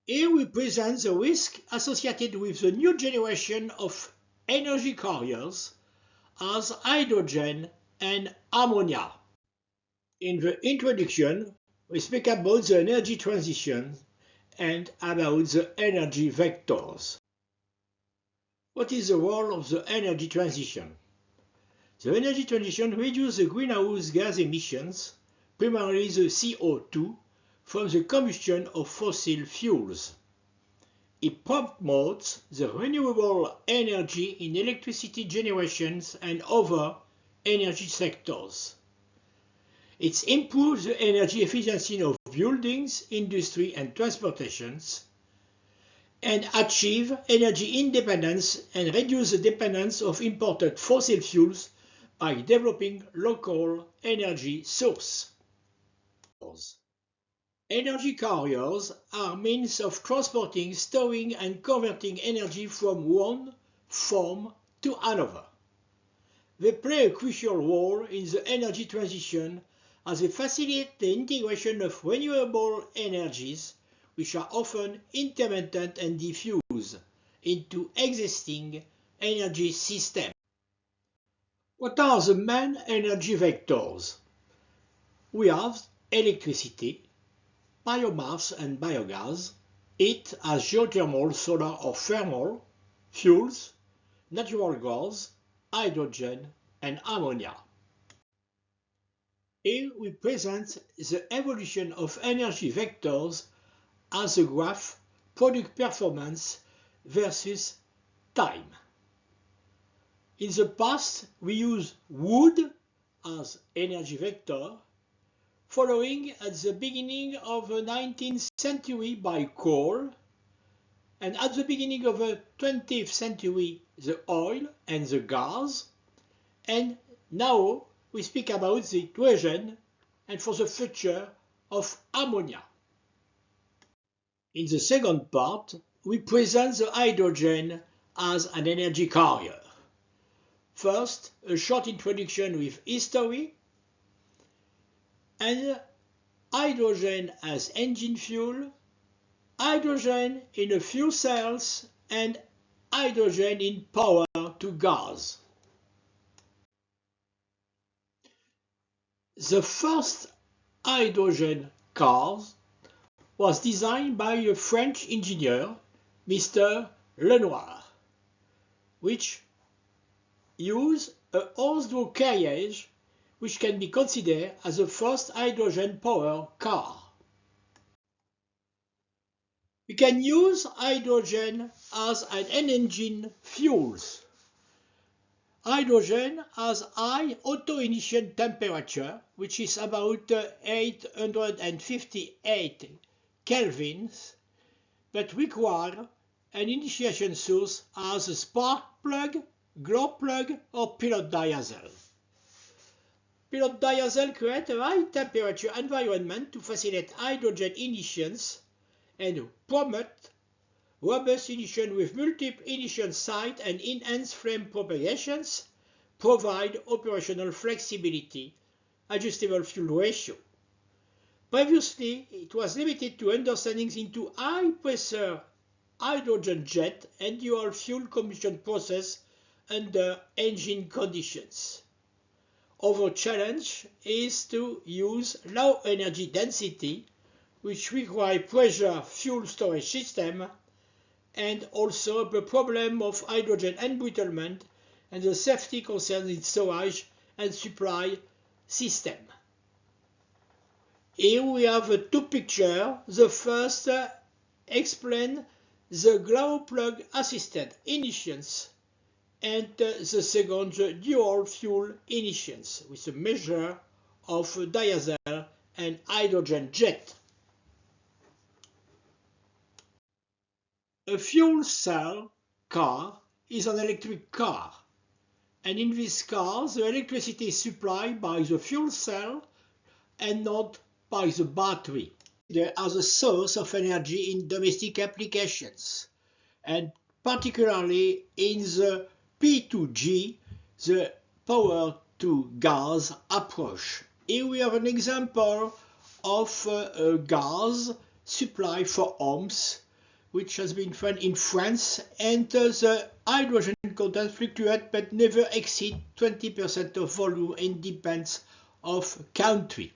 Here we present the risk associated with the new generation of energy carriers as hydrogen and ammonia. In the introduction, we speak about the energy transition and about the energy vectors. What is the role of the energy transition? The energy transition reduces the greenhouse gas emissions, primarily the CO2, from the combustion of fossil fuels. It promotes the renewable energy in electricity generations and other energy sectors. It improves the energy efficiency of buildings, industry and transportations, and achieve energy independence and reduce the dependence of imported fossil fuels by developing local energy sources. Energy carriers are means of transporting, storing and converting energy from one form to another. They play a crucial role in the energy transition as they facilitate the integration of renewable energies, which are often intermittent and diffuse, into existing energy systems. What are the main energy vectors? We have electricity, biomass and biogas, heat as geothermal, solar or thermal, fuels, natural gas, hydrogen and ammonia. Here we present the evolution of energy vectors as a graph product performance versus time. In the past, we used wood as energy vector, following at the beginning of the 19th century by coal, and at the beginning of the 20th century the oil and the gas, and now we speak about the hydrogen and for the future of ammonia. In the second part, we present the hydrogen as an energy carrier. First, a short introduction with history, and hydrogen as engine fuel, hydrogen in the fuel cells, and hydrogen in power to gas. The first hydrogen car was designed by a French engineer, Mr. Lenoir, which used a horse-drawn carriage, which can be considered as the first hydrogen-powered car. We can use hydrogen as an engine fuel. Hydrogen has high auto-ignition temperature, which is about 858 kelvins, but require an initiation source as a spark plug, glow plug or pilot diesel. Pilot diesel creates a high temperature environment to facilitate hydrogen ignitions and promote robust ignition with multiple ignition sites and enhanced flame propagations, provide operational flexibility, adjustable fuel ratio. Previously, it was limited to understandings into high-pressure hydrogen jet and dual fuel combustion process under engine conditions. Our challenge is to use low energy density, which require pressure fuel storage system, and also the problem of hydrogen embrittlement and the safety concerns in storage and supply system. Here we have two pictures. The first explains the glow plug assisted ignitions, and the second the dual fuel ignitions with a measure of diesel and hydrogen jet. A fuel cell car is an electric car, and in this car the electricity is supplied by the fuel cell and not by the battery. They are the source of energy in domestic applications, and particularly in the P2G, the power to gas approach. Here we have an example of a gas supply for homes which has been found in France, and the hydrogen content fluctuates but never exceeds 20% of volume and depends of country.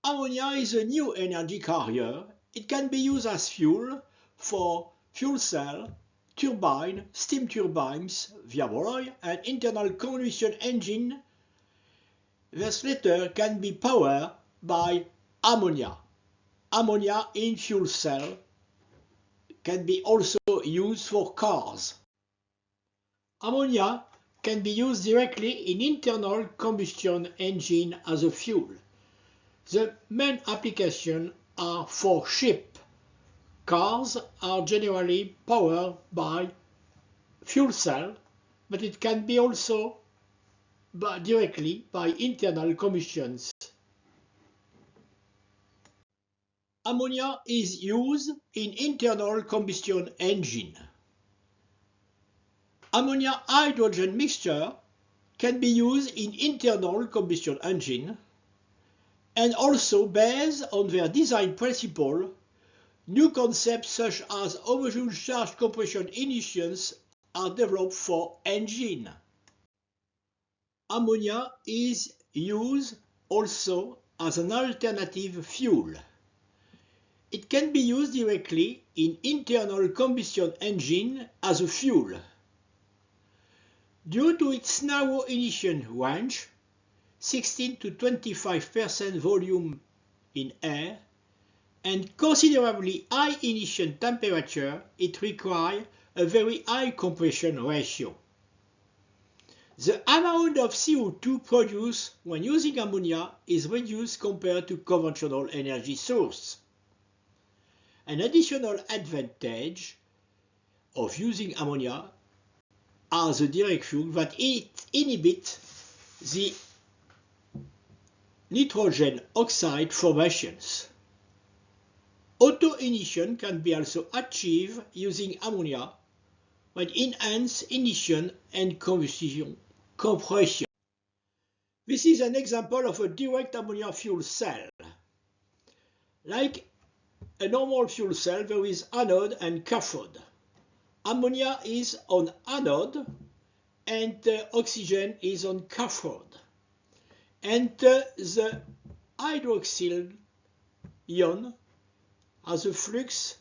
Ammonia is a new energy carrier. It can be used as fuel for fuel cell, turbine, steam turbines, Via-Roy, and internal combustion engine. This latter can be powered by ammonia. Ammonia in fuel cell can be also used for cars. Ammonia can be used directly in internal combustion engine as a fuel. The main applications are for ships. Cars are generally powered by fuel cell, but it can be also directly by internal combustions. Ammonia is used in internal combustion engine. Ammonia-hydrogen mixture can be used in internal combustion engine, and also based on their design principle, new concepts such as homogeneous charge compression ignitions are developed for engine. Ammonia is used also as an alternative fuel. It can be used directly in internal combustion engine as a fuel. Due to its narrow ignition range, 16 to 25% volume in air, and considerably high ignition temperature, it requires a very high compression ratio. The amount of CO2 produced when using ammonia is reduced compared to conventional energy source. An additional advantage of using ammonia as a direct fuel that it inhibits the nitrogen oxide formations. Auto-ignition can be also achieved using ammonia when enhanced ignition and combustion compression. This is an example of a direct ammonia fuel cell. Like a normal fuel cell, there is anode and cathode. Ammonia is on anode and oxygen is on cathode. And the hydroxyl ion has a flux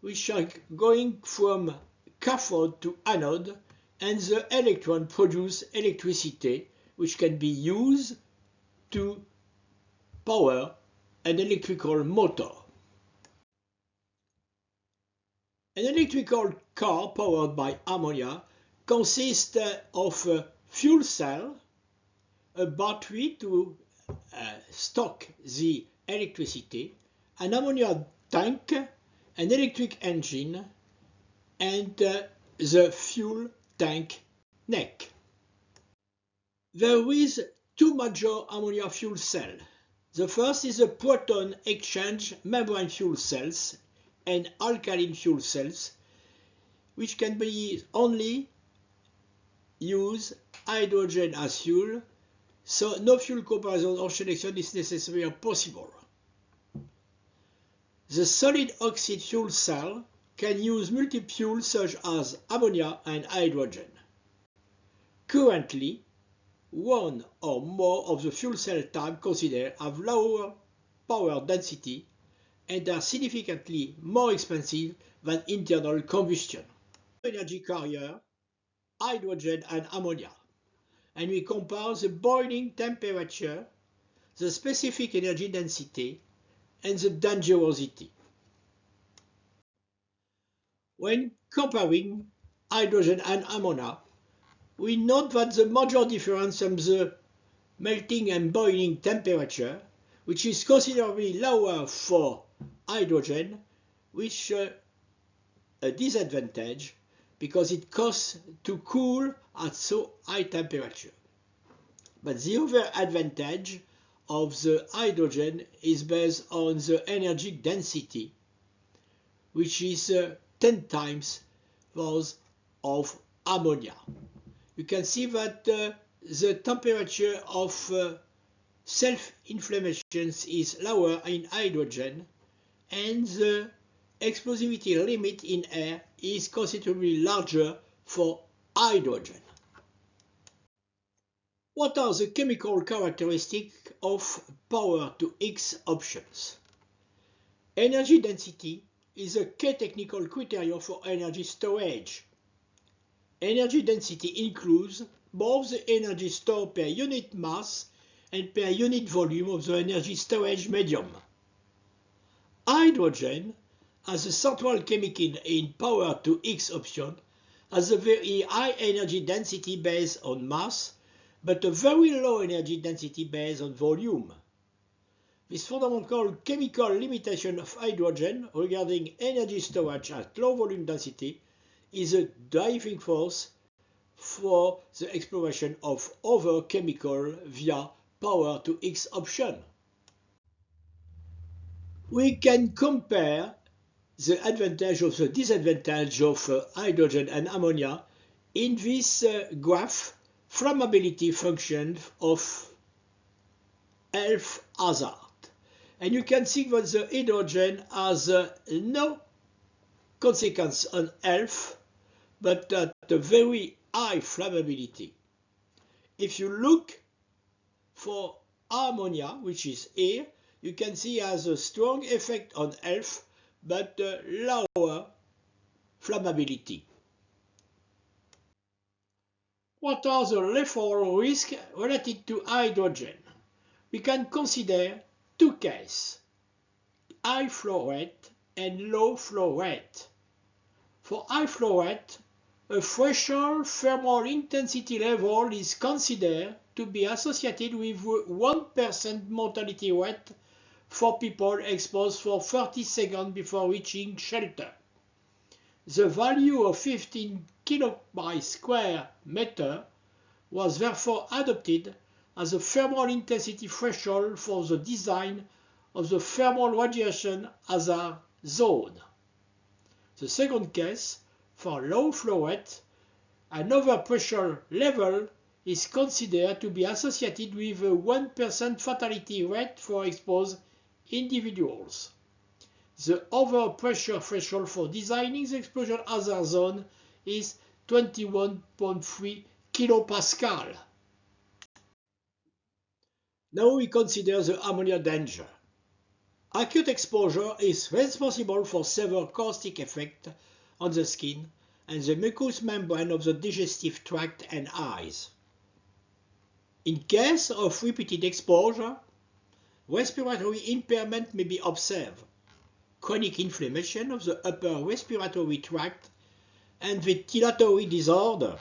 which are going from cathode to anode, and the electron produce electricity which can be used to power an electrical motor. An electrical car powered by ammonia consists of a fuel cell, a battery to stock the electricity, an ammonia tank, an electric engine, and the fuel tank neck. There is two major ammonia fuel cells. The first is the proton exchange membrane fuel cells and alkaline fuel cells, which can be only use hydrogen as fuel, so no fuel comparison or selection is necessary or possible. The solid oxide fuel cell can use multi-fuels such as ammonia and hydrogen. Currently, one or more of the fuel cell types considered have lower power density and are significantly more expensive than internal combustion. Energy carrier, hydrogen and ammonia, and we compare the boiling temperature, the specific energy density, and the dangerosity. When comparing hydrogen and ammonia, we note that the major difference in the melting and boiling temperature, which is considerably lower for hydrogen, which is a disadvantage because it costs to cool at so high temperature. But the other advantage of the hydrogen is based on the energy density, which is 10 times those of ammonia. You can see that the temperature of self-inflammation is lower in hydrogen, and the explosivity limit in air is considerably larger for hydrogen. What are the chemical characteristics of power to X options? Energy density is a key technical criterion for energy storage. Energy density includes both the energy stored per unit mass and per unit volume of the energy storage medium. Hydrogen, as a central chemical in power to X option, has a very high energy density based on mass, but a very low energy density based on volume. This fundamental chemical limitation of hydrogen regarding energy storage at low volume density is a driving force for the exploration of other chemicals via power to X option. We can compare the advantage of the disadvantage of hydrogen and ammonia in this graph flammability function of health hazard. And you can see that the hydrogen has no consequence on health, but at a very high flammability. If you look for ammonia, which is here, you can see it has a strong effect on health, but lower flammability. What are the lethal risks related to hydrogen? We can consider two cases, high flow rate and low flow rate. For high flow rate, a threshold thermal intensity level is considered to be associated with 1% mortality rate for people exposed for 30 seconds before reaching shelter. The value of 15 kg by square meter was therefore adopted as a thermal intensity threshold for the design of the thermal radiation hazard zone. The second case, for low flow rate, another pressure level is considered to be associated with a 1% fatality rate for exposed individuals. The overpressure threshold for designing the explosion hazard zone is 21.3 kPa. Now we consider the ammonia danger. Acute exposure is responsible for severe caustic effects on the skin and the mucous membrane of the digestive tract and eyes. In case of repeated exposure, respiratory impairment may be observed, chronic inflammation of the upper respiratory tract and ventilatory disorder.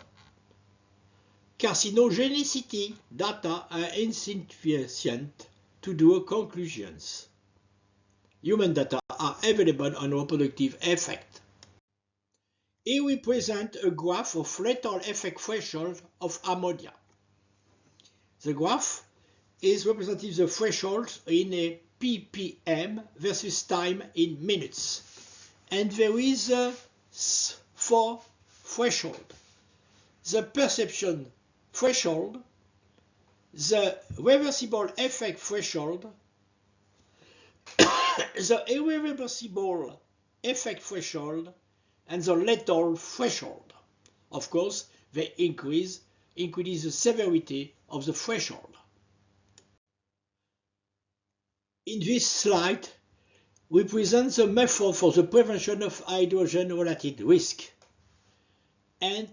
Carcinogenicity data are insufficient to draw conclusions. Human data are available on reproductive effect. Here we present a graph of lethal effect threshold of ammonia. The graph is representing the threshold in a ppm versus time in minutes. And there is 4 thresholds. The perception threshold, the reversible effect threshold, the irreversible effect threshold, and the lethal threshold. Of course, they increase the severity of the threshold. In this slide, we present the method for the prevention of hydrogen-related risk. And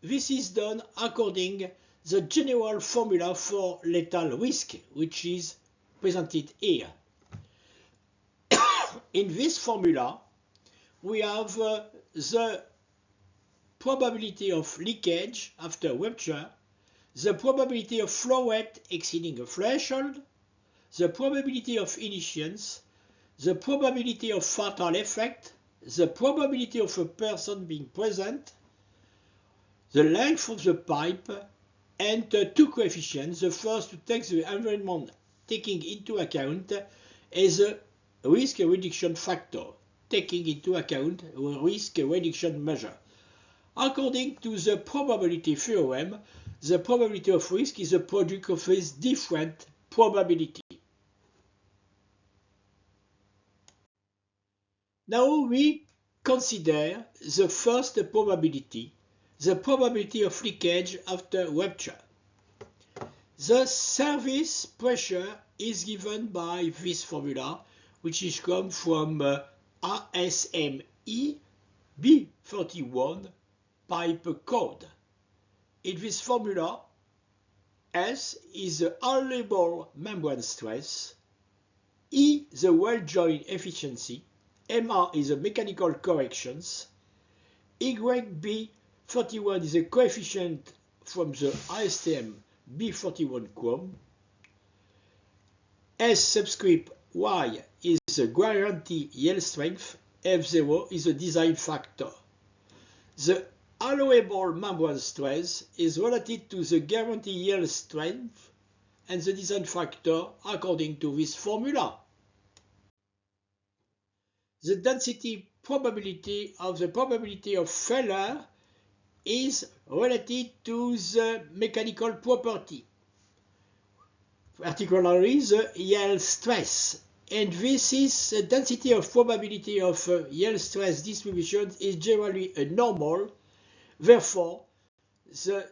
this is done according the general formula for lethal risk, which is presented here. In this formula, we have the probability of leakage after rupture, the probability of flow rate exceeding a threshold, the probability of ignitions, the probability of fatal effect, the probability of a person being present, the length of the pipe, and 2 coefficients. The first to take the environment taking into account is a risk reduction factor, taking into account a risk reduction measure. According to the probability theorem, the probability of risk is a product of these different probability. Now we consider the first probability, the probability of leakage after rupture. The surface pressure is given by this formula, which is come from ASME B31 pipe code. In this formula, S is the allowable membrane stress, E the weld joint efficiency, MR is the mechanical corrections, YB31 is the coefficient from the ASTM B41 Chrome, S subscript Y is the guarantee yield strength, F0 is the design factor. The allowable membrane stress is related to the guarantee yield strength and the design factor according to this formula. The density probability of the probability of failure is related to the mechanical property, particularly the yield stress. And this is the density of probability of yield stress distribution is generally a normal. Therefore, the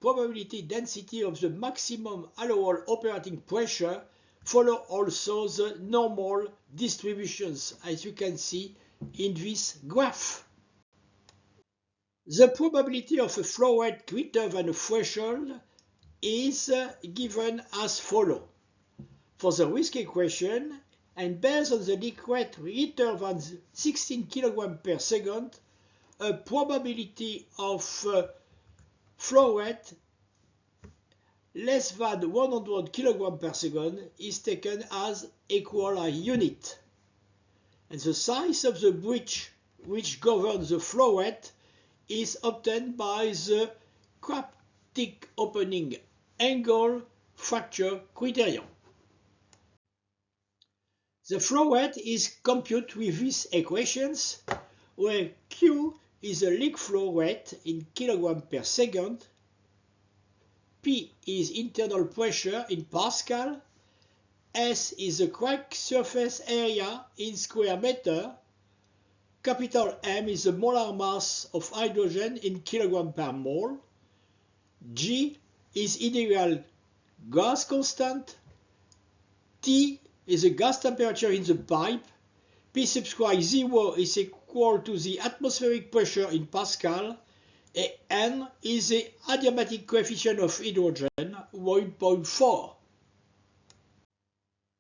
probability density of the maximum allowable operating pressure follow also the normal distributions, as you can see in this graph. The probability of a flow rate greater than a threshold is given as follows. For the risk equation, and based on the leak rate greater than 16 kg per second, a probability of flow rate less than 100 kg per second is taken as equal unit. And the size of the breach which governs the flow rate is obtained by the cryptic opening angle fracture criterion. The flow rate is computed with these equations, where Q is the leak flow rate in kilogram per second, P is internal pressure in Pascal, S is the crack surface area in square meter, capital M is the molar mass of hydrogen in kilogram per mole, G is ideal gas constant, T is the gas temperature in the pipe, P subscript 0 is equal to the atmospheric pressure in Pascal, and N is the adiabatic coefficient of hydrogen, 1.4.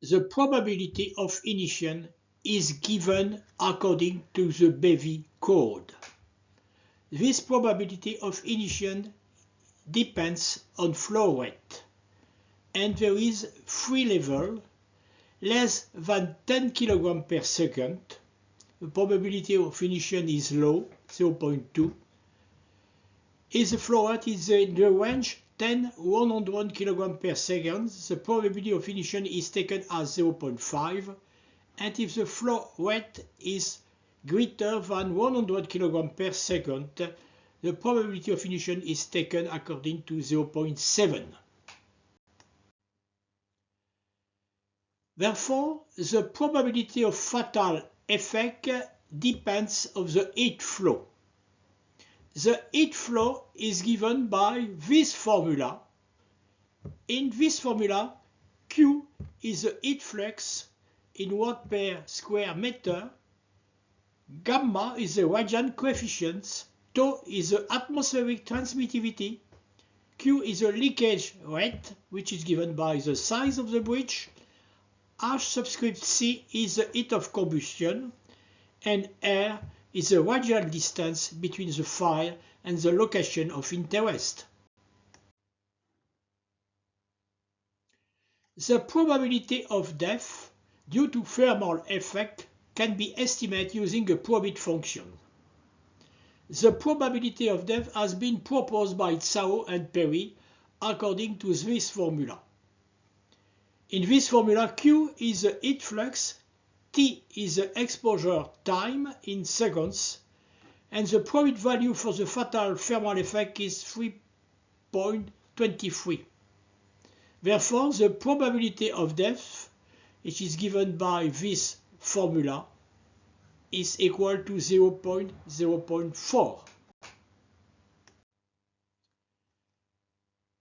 The probability of ignition is given according to the Bevy code. This probability of ignition depends on flow rate, and there is 3 levels. Less than 10 kg per second, the probability of ignition is low, 0.2. If the flow rate is in the range 10-100 kg per second, the probability of ignition is taken as 0.5, and if the flow rate is greater than 100 kg per second, the probability of ignition is taken according to 0.7. Therefore, the probability of fatal effect depends on the heat flow. The heat flow is given by this formula. In this formula, Q is the heat flux in watt per square meter, gamma is the radiant coefficient, tau is the atmospheric transmittivity, Q is the leakage rate, which is given by the size of the breach, H subscript C is the heat of combustion, and R is the radial distance between the fire and the location of interest. The probability of death due to thermal effect can be estimated using a probit function. The probability of death has been proposed by Tsao and Perry according to this formula. In this formula, Q is the heat flux, T is the exposure time in seconds, and the probit value for the fatal thermal effect is 3.23. Therefore, the probability of death, which is given by this formula, is equal to 0.0.4.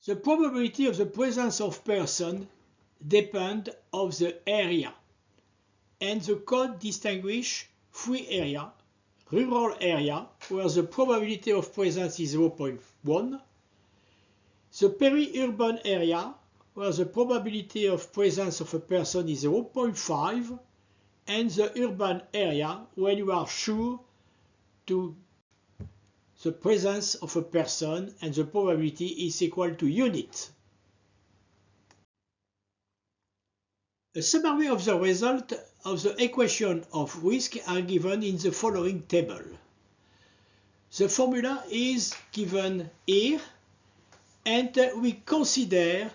The probability of the presence of person depends on the area, and the code distinguishes three areas: rural area, where the probability of presence is 0.1, the peri-urban area, where the probability of presence of a person is 0.5, and the urban area, when you are sure to the presence of a person and the probability is equal to unit. A summary of the result of the equation of risk are given in the following table. The formula is given here, and we consider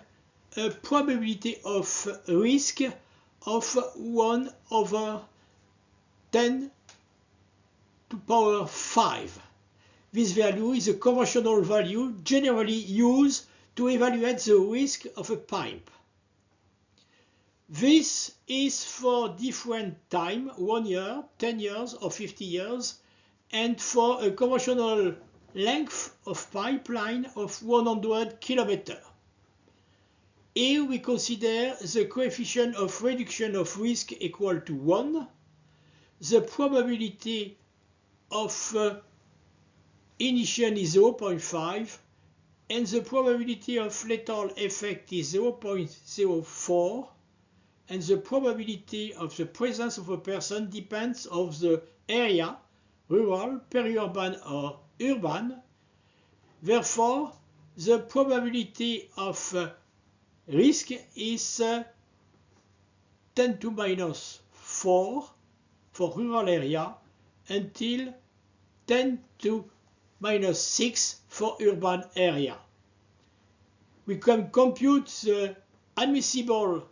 a probability of risk of 1 over 10 to the power 5. This value is a conventional value generally used to evaluate the risk of a pipe. This is for different time, 1 year, 10 years or 50 years, and for a conventional length of pipeline of 100 km. Here we consider the coefficient of reduction of risk equal to 1, the probability of ignition is 0.5, and the probability of lethal effect is 0.04, and the probability of the presence of a person depends on the area, rural, peri-urban or urban. Therefore, the probability of risk is 10 to minus 4 for rural area until 10 to minus 6 for urban area. We can compute the admissible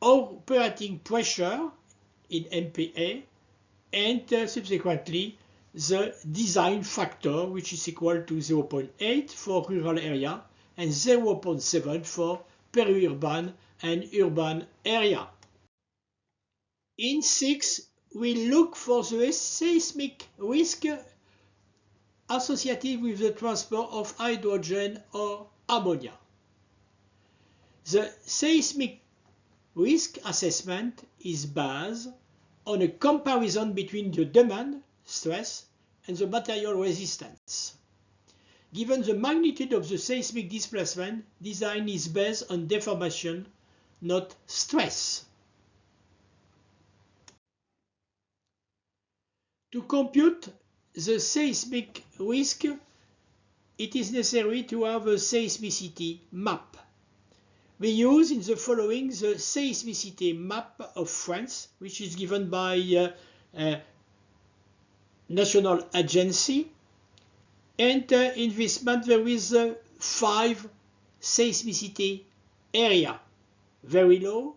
operating pressure in MPa and subsequently the design factor, which is equal to 0.8 for rural area and 0.7 for peri-urban and urban area. In 6, we look for the seismic risk associated with the transport of hydrogen or ammonia. The seismic risk assessment is based on a comparison between the demand, stress, and the material resistance. Given the magnitude of the seismic displacement, design is based on deformation, not stress. To compute the seismic risk, it is necessary to have a seismicity map. We use in the following the seismicity map of France, which is given by a national agency. And in this map there is 5 seismicity area: very low,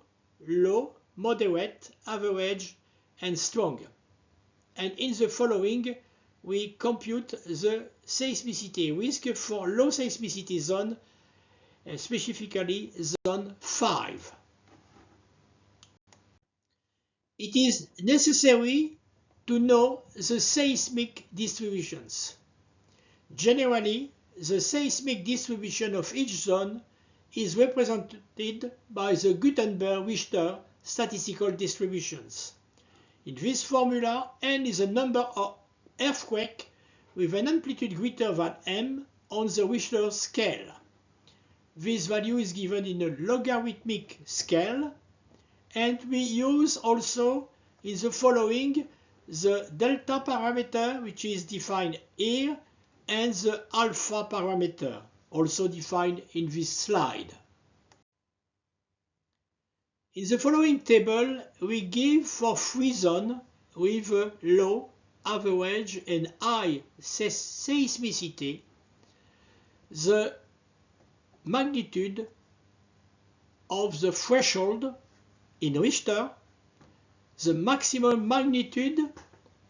low, moderate, average, and strong. And in the following, we compute the seismicity risk for low seismicity zone, specifically zone 5. It is necessary to know the seismic distributions. Generally, the seismic distribution of each zone is represented by the Gutenberg-Richter statistical distributions. In this formula, n is a number of earthquakes with an amplitude greater than m on the Richter scale. This value is given in a logarithmic scale, and we use also in the following the delta parameter, which is defined here, and the alpha parameter, also defined in this slide. In the following table, we give for 3 zones with low, average, and high seismicity the magnitude of the threshold in Richter, the maximum magnitude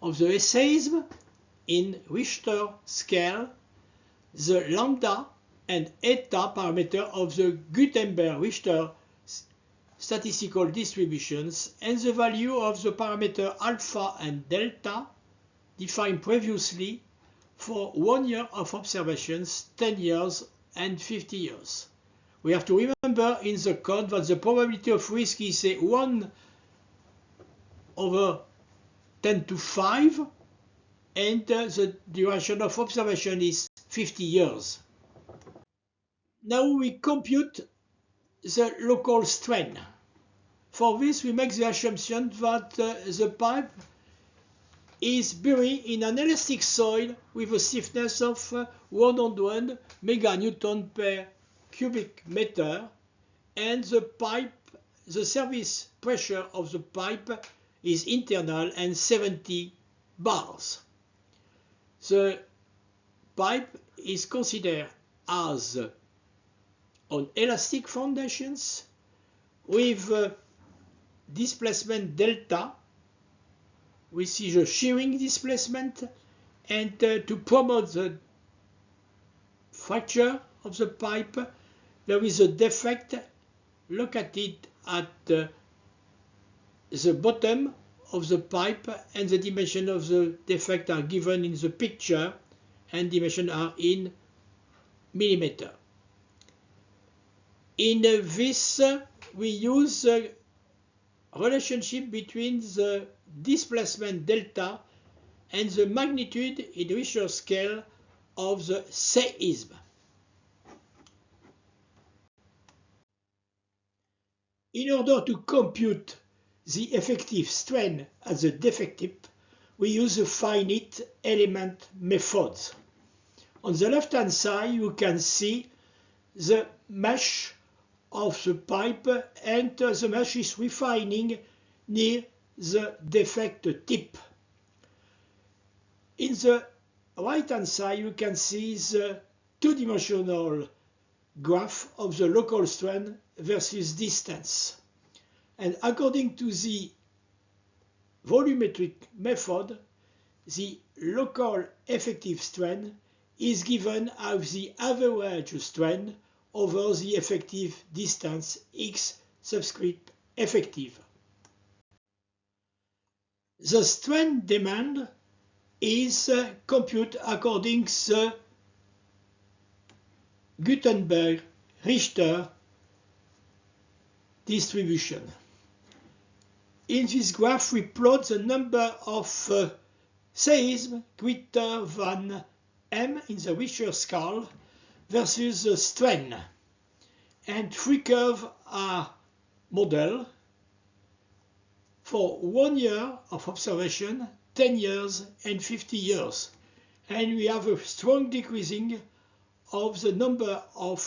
of the seism in Richter scale, the lambda and eta parameter of the Gutenberg-Richter statistical distributions and the value of the parameter alpha and delta defined previously for 1 year of observations, 10 years and 50 years. We have to remember in the code that the probability of risk is 1/10⁵, and the duration of observation is 50 years. Now we compute the local strain. For this we make the assumption that the pipe is buried in an elastic soil with a stiffness of 100 meganewton per cubic meter, and the service pressure of the pipe is internal and 70 bars. The pipe is considered as on elastic foundations with displacement delta. We see the shearing displacement, and to promote the fracture of the pipe, there is a defect located at the bottom of the pipe, and the dimension of the defect are given in the picture, and dimensions are in millimeter. In this, we use the relationship between the displacement delta and the magnitude in Richter scale of the seism. In order to compute the effective strain at the defect tip, we use the finite element methods. On the left-hand side, you can see the mesh of the pipe, and the mesh is refining near the defect tip. In the right-hand side, you can see the two-dimensional graph of the local strain versus distance. And according to the volumetric method, the local effective strain is given as the average strain over the effective distance x subscript effective. The strain demand is computed according to the Gutenberg-Richter distribution. In this graph we plot the number of seisms greater than m in the Richter scale versus the strain, and three curves are modeled for 1 year of observation, 10 years and 50 years, and we have a strong decreasing of the number of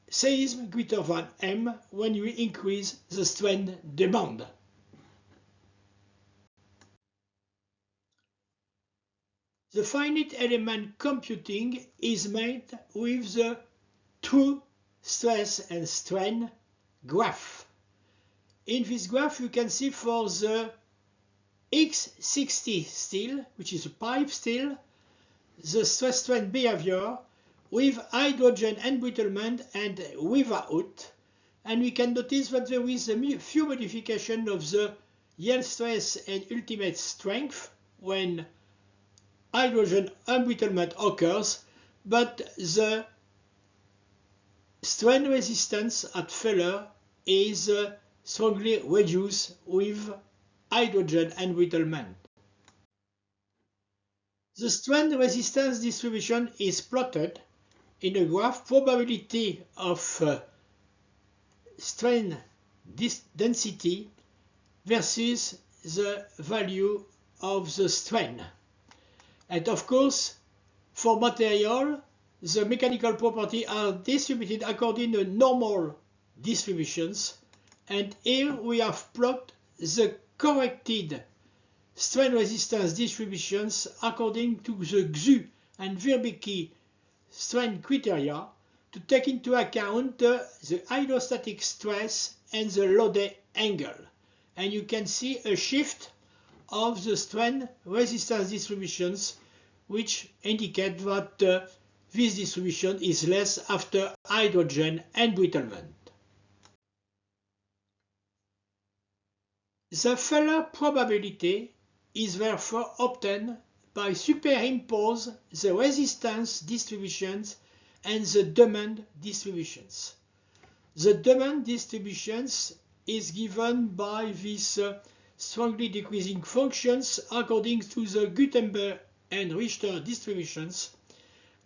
seisms greater than m when we increase the strain demand. The finite element computing is made with the true stress and strain graph. In this graph you can see for the X60 steel, which is a pipe steel, the stress-strain behavior with hydrogen embrittlement and without, and we can notice that there is a few modifications of the yield stress and ultimate strength when hydrogen embrittlement occurs, but the strain resistance at failure is strongly reduced with hydrogen embrittlement. The strain resistance distribution is plotted in a graph probability of strain density versus the value of the strain. And of course, for material, the mechanical properties are distributed according to normal distributions, and here we have plotted the corrected strain resistance distributions according to the Xu and Verbicki strain criteria to take into account the hydrostatic stress and the loaded angle. And you can see a shift of the strain resistance distributions, which indicate that this distribution is less after hydrogen embrittlement. The failure probability is therefore obtained by superimpose the resistance distributions and the demand distributions. The demand distributions is given by these strongly decreasing functions according to the Gutenberg and Richter distributions,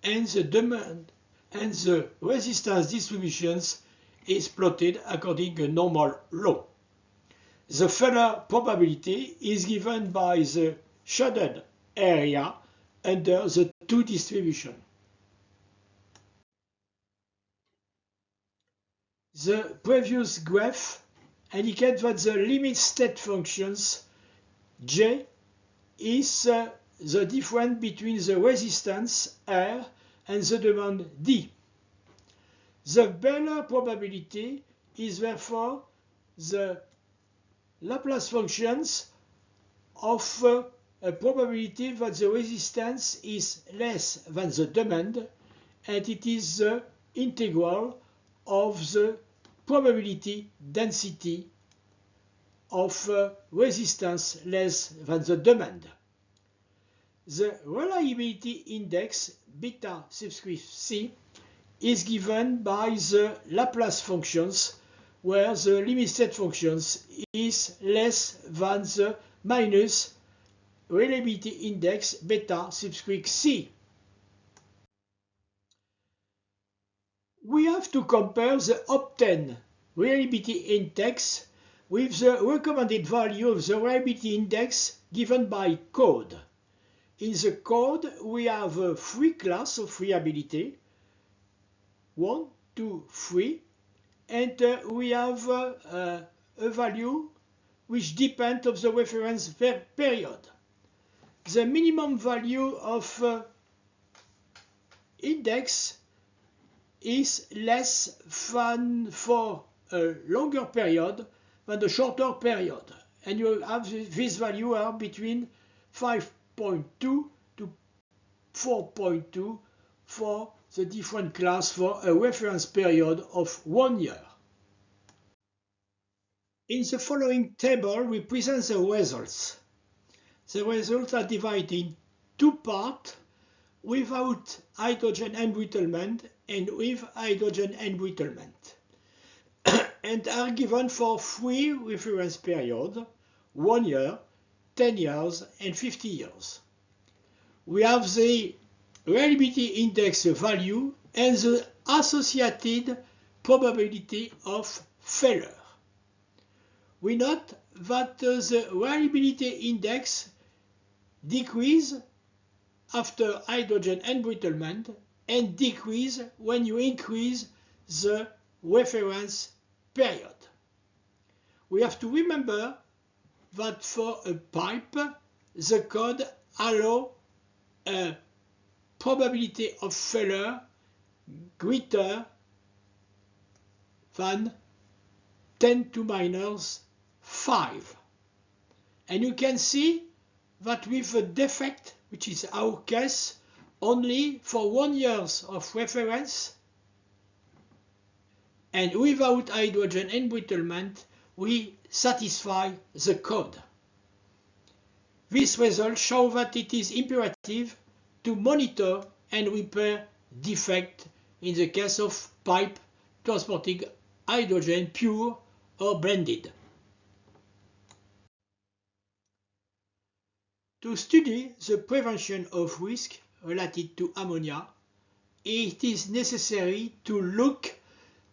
and the demand and the resistance distributions is plotted according to normal law. The failure probability is given by the shaded area under the two distributions. The previous graph indicates that the limit state functions J is the difference between the resistance R and the demand D. The failure probability is therefore the Laplace functions of a probability that the resistance is less than the demand, and it is the integral of the probability density of resistance less than the demand. The reliability index beta subscript c is given by the Laplace functions, where the limit state functions is less than the minus reliability index beta subscript c. We have to compare the obtained reliability index with the recommended value of the reliability index given by code. In the code, we have three classes of reliability, 1, 2, 3, and we have a value which depends on the reference period. The minimum value of index is less than for a longer period than the shorter period, and you have this value are between 5.2 to 4.2 for the different class for a reference period of 1 year. In the following table, we present the results. The results are divided in two parts, without hydrogen embrittlement and with hydrogen embrittlement, and are given for 3 reference periods, 1 year, 10 years, and 50 years. We have the reliability index value and the associated probability of failure. We note that the reliability index decreases after hydrogen embrittlement and decreases when you increase the reference period. We have to remember that for a pipe, the code allows a probability of failure greater than 10 to minus 5. And you can see that with a defect, which is our case, only for 1 year of reference, and without hydrogen embrittlement, we satisfy the code. These results show that it is imperative to monitor and repair defect in the case of pipe transporting hydrogen pure or blended. To study the prevention of risk related to ammonia, it is necessary to look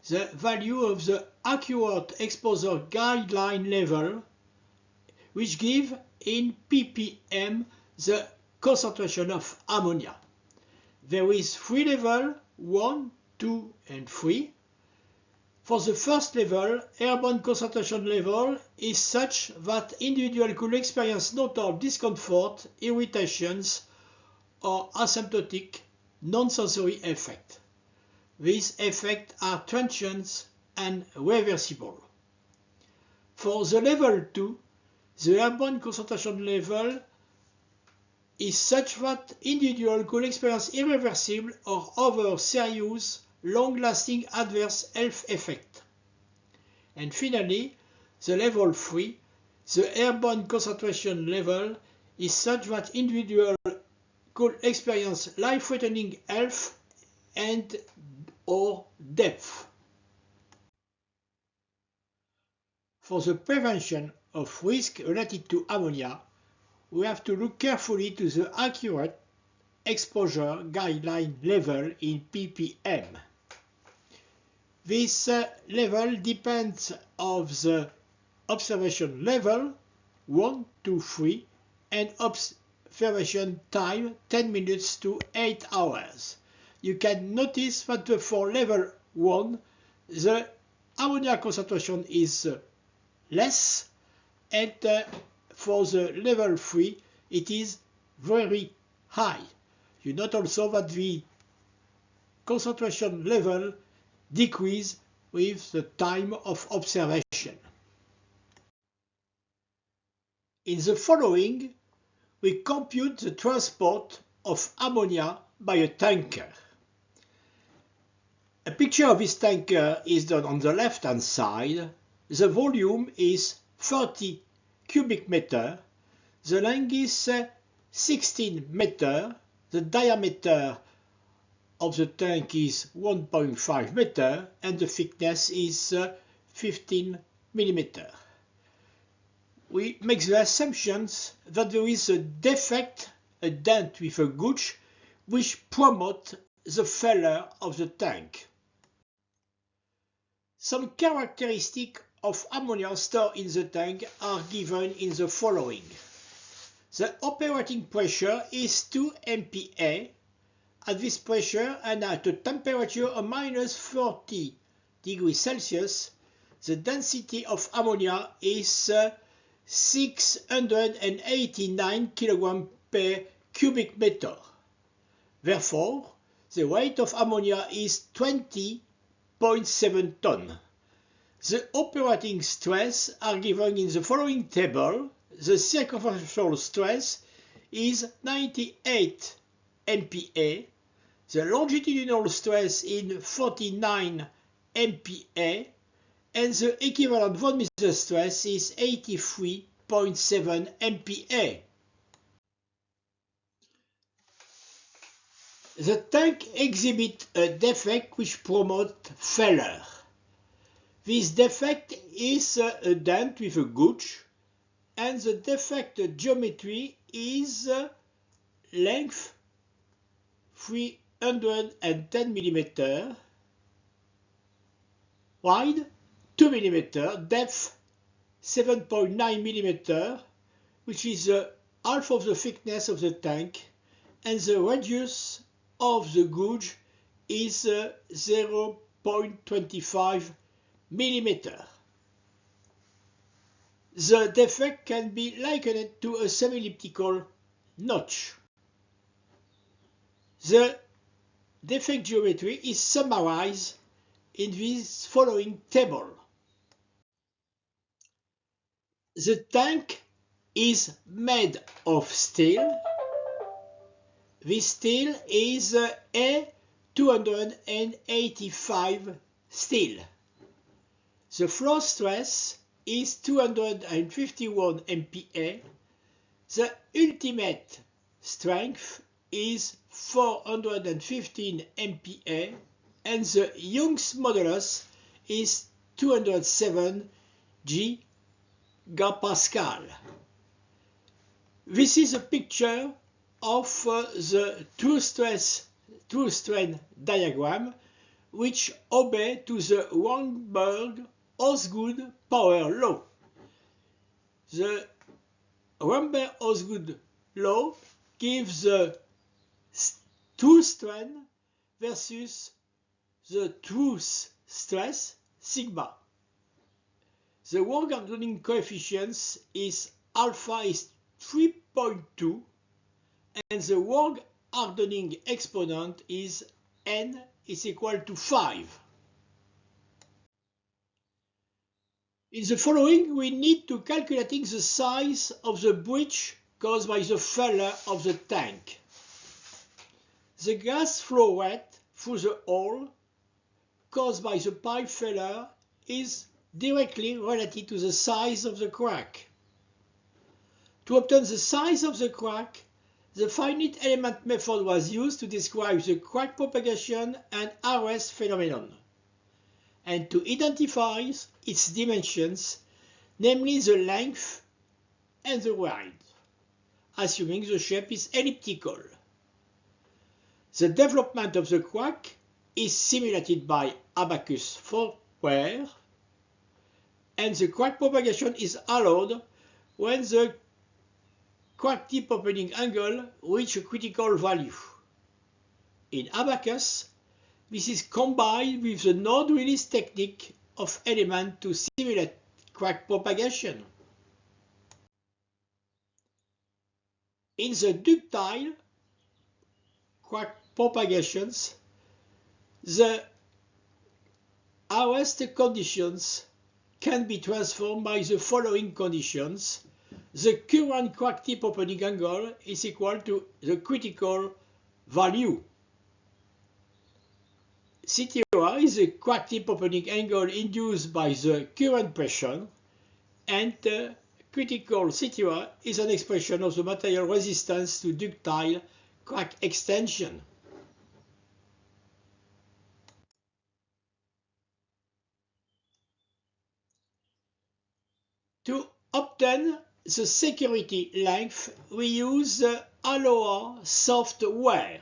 the value of the accurate exposure guideline level, which give in ppm the concentration of ammonia. There is 3 levels, 1, 2, and 3. For the first level, airborne concentration level is such that individual could experience notable discomfort, irritations, or asymptotic non-sensory effect. These effects are transient and reversible. For the level 2, the airborne concentration level is such that individuals could experience irreversible or other serious, long-lasting adverse health effects. And finally, the level 3, The airborne concentration level is such that individuals could experience life-threatening health and or death. For the prevention of risk related to ammonia, we have to look carefully to the accurate exposure guideline level in ppm. This level depends on the observation level 1 to 3 and observation time 10 minutes to 8 hours. You can notice that for level 1 the ammonia concentration is less, and for the level 3 it is very high. You note also that the concentration level decreases with the time of observation. In the following, we compute the transport of ammonia by a tanker. A picture of this tanker is done on the left-hand side. The volume is 30 cubic meter, the length is 16 meter, the diameter of the tank is 1.5 meter and the thickness is 15 millimeter. We make the assumptions that there is a defect, a dent with a gouge, which promotes the failure of the tank. Some characteristics of ammonia stored in the tank are given in the following. The operating pressure is 2 MPa. At this pressure and at a temperature of minus 40 degrees Celsius, the density of ammonia is 689 kg per cubic meter. Therefore, the weight of ammonia is 20.7 tons. The operating stress are given in the following table. The circumferential stress is 98 MPa. The longitudinal stress is 49 MPa. And the equivalent von Mises stress is 83.7 MPa. The tank exhibits a defect which promotes failure. This defect is a dent with a gouge, and the defect geometry is length 310 mm, wide 2 mm, depth 7.9 mm, which is half of the thickness of the tank, and the radius of the gouge is 0.25 mm. The defect can be likened to a semi-elliptical notch. The defect geometry is summarized in this following table. The tank is made of steel. This steel is A285 steel. The flow stress is 251 MPa. The ultimate strength is 415 MPa, and the Young's modulus is 207 gigapascal. This is a picture of the two-strain diagram, which obeys to the Rambert-Osgood power law. The Rambert-Osgood law gives the two-strain versus the truth stress sigma. The work hardening coefficient is alpha is 3.2, and the work hardening exponent is n is equal to 5. In the following, we need to calculate the size of the breach caused by the failure of the tank. The gas flow rate through the hole caused by the pipe failure is directly related to the size of the crack. To obtain the size of the quark, the finite element method was used to describe the quark propagation and arrest phenomenon, and to identify its dimensions, namely the length and the width, assuming the shape is elliptical. The development of the quark is simulated by Abaqus software, and the quark propagation is allowed when the quark tip opening angle reaches a critical value. In Abaqus, this is combined with the node release technique of elements to simulate quark propagation. In the ductile quark propagations, the arrest conditions can be transformed by the following conditions. The current quark tip opening angle is equal to the critical value. Cθ is the quark tip opening angle induced by the current pressure, and critical Cθ is an expression of the material resistance to ductile quark extension. To obtain the security length, we use the ALOA software.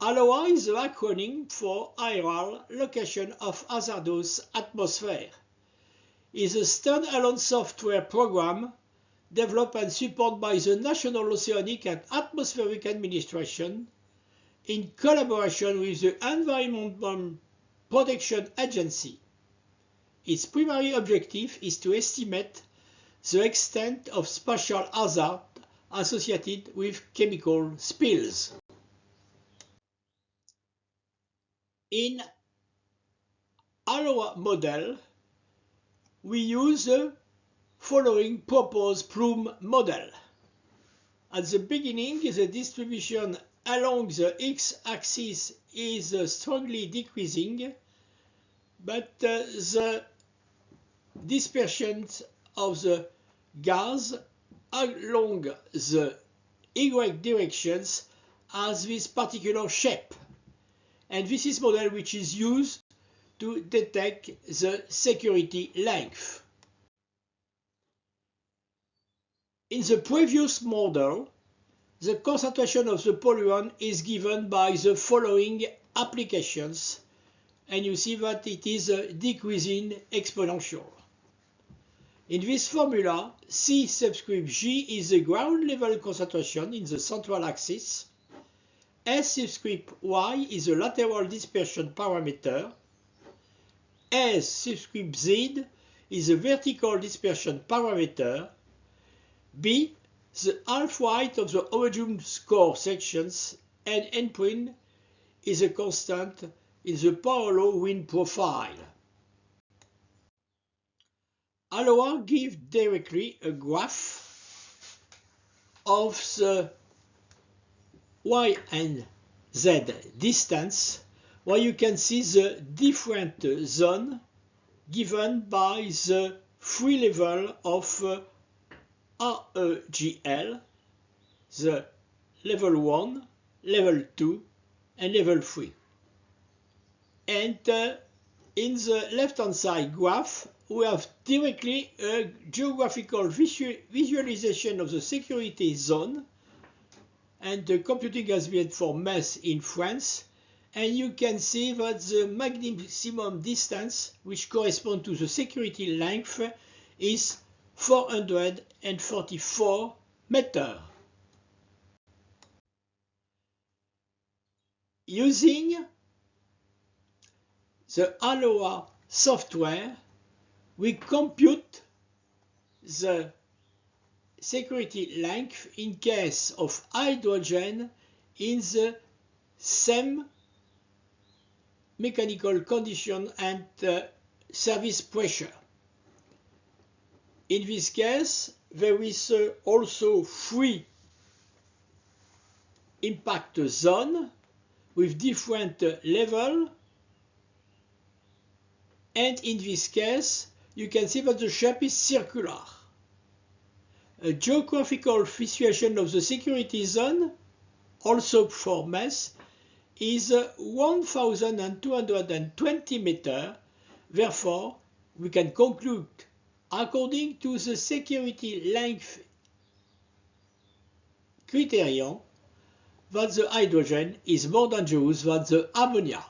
ALOA is the acronym for Aerial Location of Hazardous Atmosphere. It is a standalone software program developed and supported by the National Oceanic and Atmospheric Administration in collaboration with the Environmental Protection Agency. Its primary objective is to estimate the extent of spatial hazard associated with chemical spills. In ALOA model, we use the following proposed plume model. At the beginning, the distribution along the x-axis is strongly decreasing, but the dispersion of the gas along the y directions has this particular shape. And this is model which is used to detect the security length. In the previous model, the concentration of the polluant is given by the following applications, and you see that it is decreasing exponential. In this formula, C subscript G is the ground level concentration in the central axis, S subscript Y is the lateral dispersion parameter, S subscript Z is the vertical dispersion parameter, B the half-height of the homogeneous core sections, and N' is a constant in the parallel wind profile. ALOA gives directly a graph of the Y and Z distance, where you can see the different zones given by the three levels of AEGL, the level 1, level 2, and level 3. And in the left-hand side graph, we have directly a geographical visualization of the security zone, and the computing has been for Metz in France, and you can see that the maximum distance, which corresponds to the security length, is 444 meters. Using the ALOA software, we compute the security length in case of hydrogen in the same mechanical condition and service pressure. In this case, there is also three impact zones with different levels, and in this case, you can see that the shape is circular. a geographical situation of the security zone, also for MES, is 1,220 meters. Therefore, we can conclude, according to the security length criterion, that the hydrogen is more dangerous than the ammonia.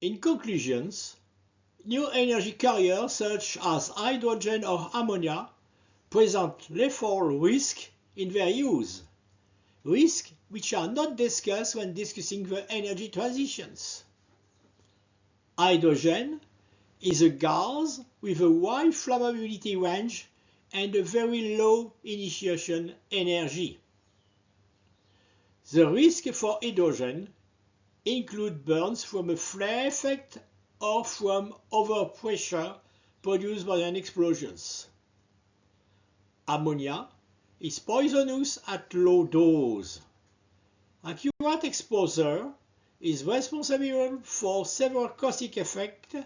In conclusions, new energy carriers such as hydrogen or ammonia present lethal risks in their use, risks which are not discussed when discussing the energy transitions. Hydrogen is a gas with a wide flammability range and a very low initiation energy. The risk for hydrogen include burns from a flare effect or from overpressure produced by an explosion. Ammonia is poisonous at low dose. Accurate exposure is responsible for several caustic effects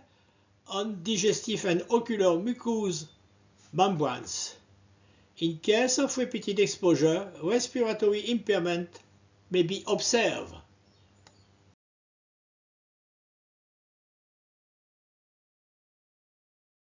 on digestive and ocular mucous membranes. In case of repeated exposure, respiratory impairment may be observed.